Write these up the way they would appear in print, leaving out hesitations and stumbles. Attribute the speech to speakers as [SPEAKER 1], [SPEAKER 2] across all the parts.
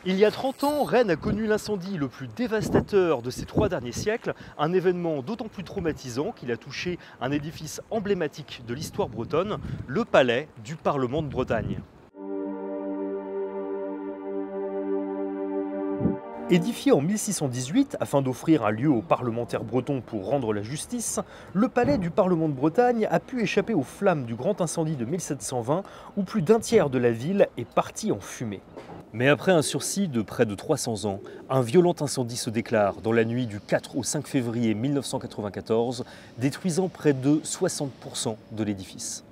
[SPEAKER 1] Il y a 30 ans, Rennes a connu l'incendie le plus dévastateur de ces 3 derniers siècles, un événement d'autant plus traumatisant qu'il a touché un édifice emblématique de l'histoire bretonne, le palais du Parlement de Bretagne. Édifié en 1618 afin d'offrir un lieu aux parlementaires bretons pour rendre la justice, le palais du Parlement de Bretagne a pu échapper aux flammes du grand incendie de 1720 où plus d'un tiers de la ville est parti en fumée. Mais après un sursis de près de 300 ans, un violent incendie se déclare dans la nuit du 4 au 5 février 1994, détruisant près de 60% de l'édifice.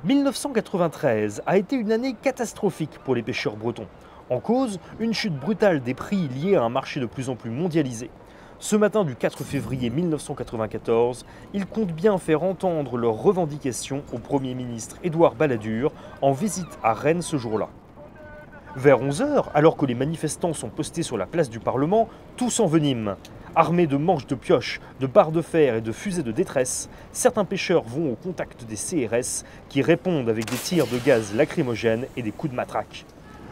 [SPEAKER 1] 1993 a été une année catastrophique pour les pêcheurs bretons. En cause, une chute brutale des prix liée à un marché de plus en plus mondialisé. Ce matin du 4 février 1994, ils comptent bien faire entendre leurs revendications au Premier ministre Édouard Balladur en visite à Rennes ce jour-là. Vers 11 h, alors que les manifestants sont postés sur la place du Parlement, tout s'envenime. Armés de manches de pioches, de barres de fer et de fusées de détresse, certains pêcheurs vont au contact des CRS qui répondent avec des tirs de gaz lacrymogènes et des coups de matraque.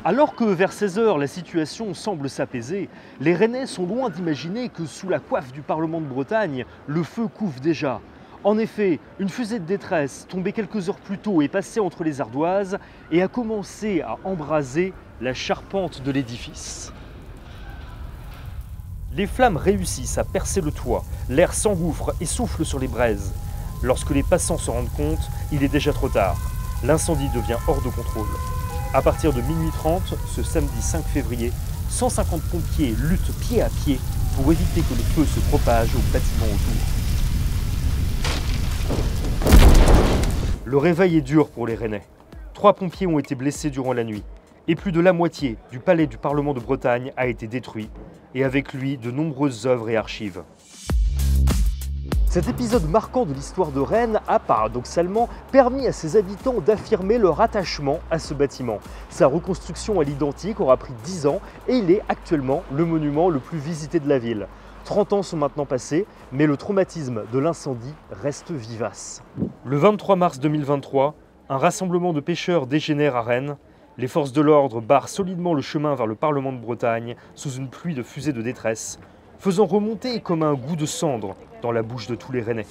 [SPEAKER 1] Alors que vers 16 h, la situation semble s'apaiser, les Rennais sont loin d'imaginer que sous la coiffe du Parlement de Bretagne, le feu couve déjà. En effet, une fusée de détresse tombée quelques heures plus tôt est passée entre les ardoises et a commencé à embraser la charpente de l'édifice. Les flammes réussissent à percer le toit, l'air s'engouffre et souffle sur les braises. Lorsque les passants se rendent compte, il est déjà trop tard. L'incendie devient hors de contrôle. À partir de minuit 30, ce samedi 5 février, 150 pompiers luttent pied à pied pour éviter que le feu se propage aux bâtiments autour. Le réveil est dur pour les Rennais. 3 pompiers ont été blessés durant la nuit et plus de la moitié du palais du Parlement de Bretagne a été détruit et avec lui de nombreuses œuvres et archives. Cet épisode marquant de l'histoire de Rennes a paradoxalement permis à ses habitants d'affirmer leur attachement à ce bâtiment. Sa reconstruction à l'identique aura pris 10 ans et il est actuellement le monument le plus visité de la ville. 30 ans sont maintenant passés, mais le traumatisme de l'incendie reste vivace. Le 23 mars 2023, un rassemblement de pêcheurs dégénère à Rennes. Les forces de l'ordre barrent solidement le chemin vers le Parlement de Bretagne sous une pluie de fusées de détresse, faisant remonter comme un goût de cendre dans la bouche de tous les Rennais.